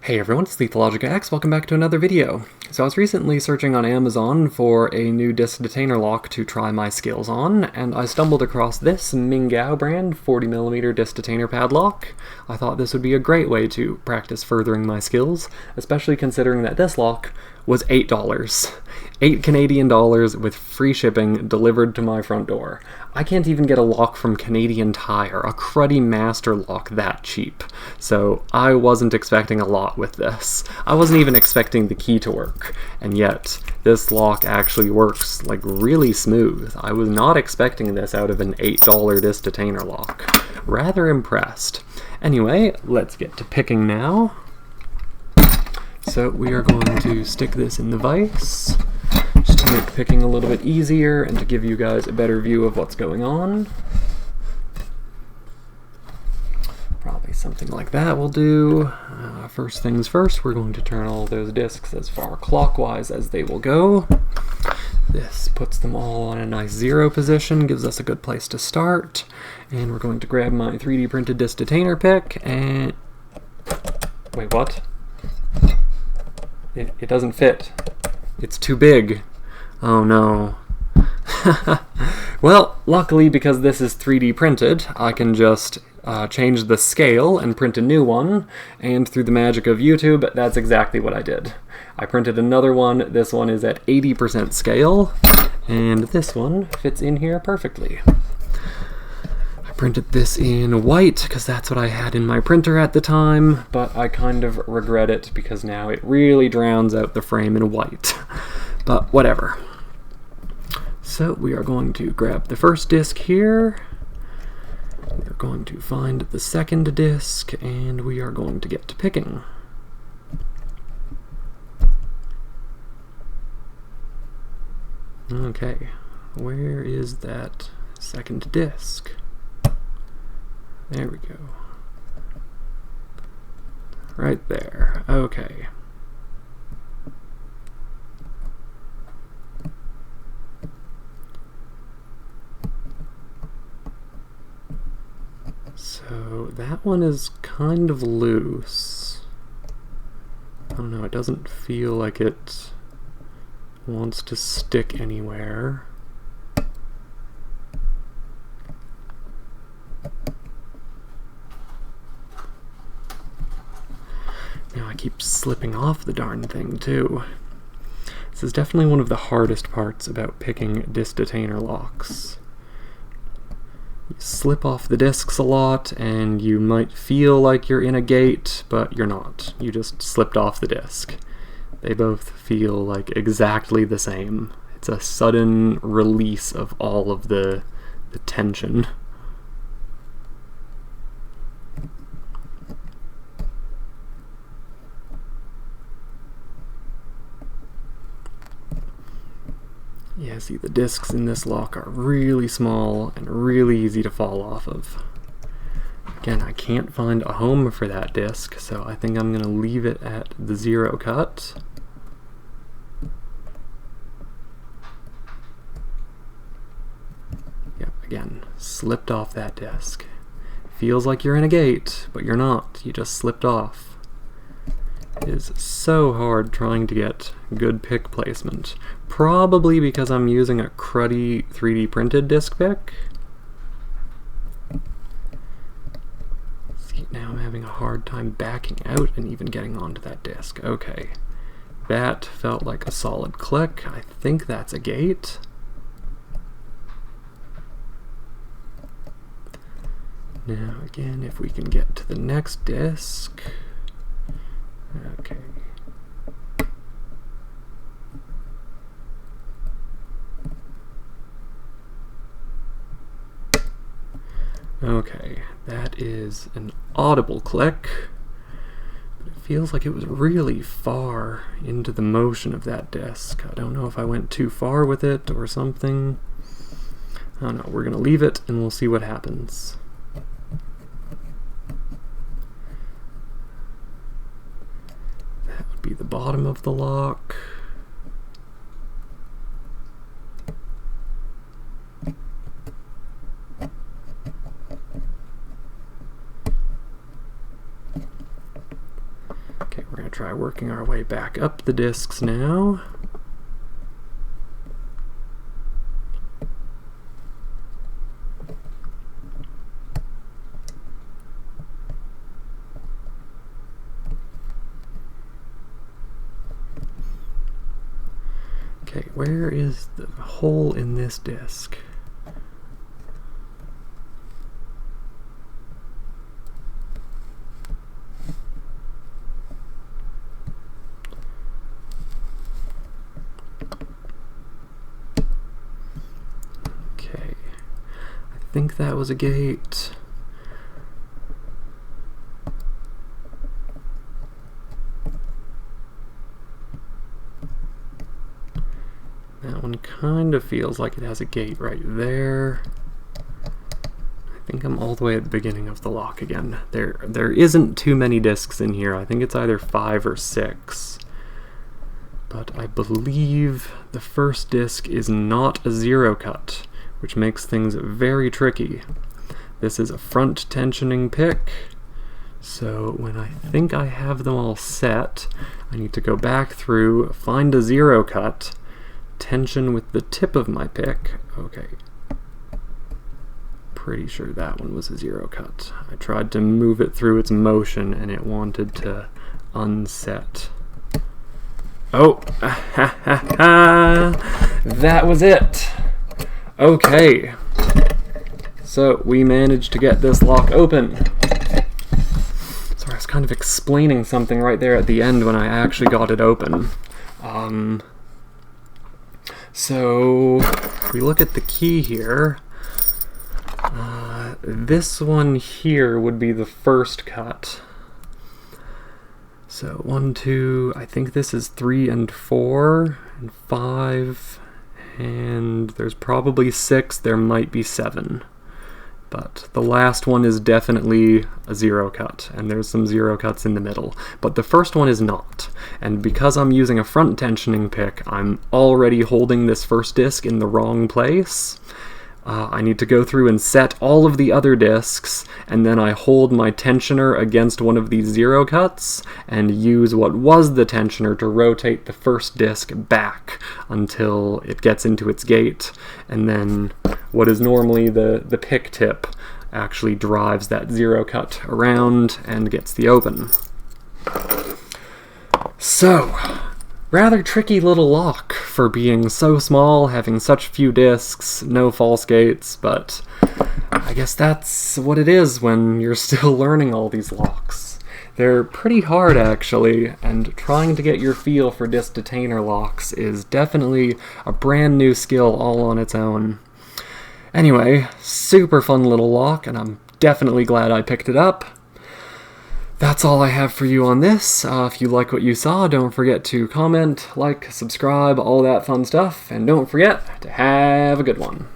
Hey everyone, it's LethalLogicX. Welcome back to another video. So I was recently searching on Amazon for a new disc detainer lock to try my skills on, and I stumbled across this Ming brand 40mm disc detainer padlock. I thought this would be a great way to practice furthering my skills, especially considering that this lock was $8. $8 Canadian with free shipping delivered to my front door. I can't even get a lock from Canadian Tire, a cruddy master lock that cheap. So I wasn't expecting a lot with this. I wasn't even expecting the key to work, and yet this lock actually works like really smooth. I was not expecting this out of an $8 disc detainer lock. Rather impressed. Anyway, let's get to picking now. So we are going to stick this in the vise, just to make picking a little bit easier and to give you guys a better view of what's going on. Probably something like that will do. First things first, we're going to turn all those discs as far clockwise as they will go. This puts them all on a nice 0 position, gives us a good place to start. And we're going to grab my 3D printed disc detainer pick and... Wait, what? It doesn't fit. It's too big. Oh no. Well, luckily because this is 3D printed, I can just change the scale and print a new one, and through the magic of YouTube, that's exactly what I did. I printed another one. This one is at 80% scale, and this one fits in here perfectly. I printed this in white because that's what I had in my printer at the time, but I kind of regret it because now it really drowns out the frame in white. But whatever. So we are going to grab the first disc here. We're going to find the second disc, and we are going to get to picking. Okay, where is that second disc? There we go. Right there. Okay. So that one is kind of loose. I don't know, it doesn't feel like it wants to stick anywhere. Now I keep slipping off the darn thing too. This is definitely one of the hardest parts about picking disc detainer locks. You slip off the discs a lot, and you might feel like you're in a gate, but you're not. You just slipped off the disc. They both feel like exactly the same. It's a sudden release of all of the tension. Yeah, see, the discs in this lock are really small and really easy to fall off of. Again, I can't find a home for that disc, so I think I'm going to leave it at the 0 cut. Yep, again, slipped off that disc. Feels like you're in a gate, but you're not. You just slipped off. It is so hard trying to get good pick placement. Probably because I'm using a cruddy 3D printed disc pick. See, now I'm having a hard time backing out and even getting onto that disc. Okay, that felt like a solid click. I think that's a gate. Now again, if we can get to the next disc. Okay. Okay, that is an audible click, but it feels like it was really far into the motion of that disc. I don't know if I went too far with it or something. I don't know, we're gonna leave it and we'll see what happens. That would be the bottom of the lock. Okay, we're going to try working our way back up the discs now. Okay, where is the hole in this disc? Okay, I think that was a gate. That one kind of feels like it has a gate right there. I think I'm all the way at the beginning of the lock again. There isn't too many discs in here. I think it's either 5 or 6. But I believe the first disc is not a zero cut, which makes things very tricky. This is a front tensioning pick, so when I think I have them all set, I need to go back through, find a zero cut, tension with the tip of my pick. Okay. Pretty sure that one was a zero cut. I tried to move it through its motion and it wanted to unset. Oh, that was it. Okay, so we managed to get this lock open. Sorry, I was kind of explaining something right there at the end when I actually got it open. So if we look at the key here, this one here would be the first cut. So 1, 2, I think this is 3 and 4, and 5, and there's probably 6, there might be 7. But the last one is definitely a zero cut, and there's some zero cuts in the middle. But the first one is not, and because I'm using a front tensioning pick, I'm already holding this first disc in the wrong place. I need to go through and set all of the other discs, and then I hold my tensioner against one of these zero cuts and use what was the tensioner to rotate the first disc back until it gets into its gate, and then what is normally the pick tip actually drives that zero cut around and gets the open. So, rather tricky little lock for being so small, having such few discs, no false gates, but I guess that's what it is when you're still learning all these locks. They're pretty hard actually, and trying to get your feel for disc detainer locks is definitely a brand new skill all on its own. Anyway, super fun little lock, and I'm definitely glad I picked it up. That's all I have for you on this. If you like what you saw, don't forget to comment, like, subscribe, all that fun stuff, and don't forget to have a good one.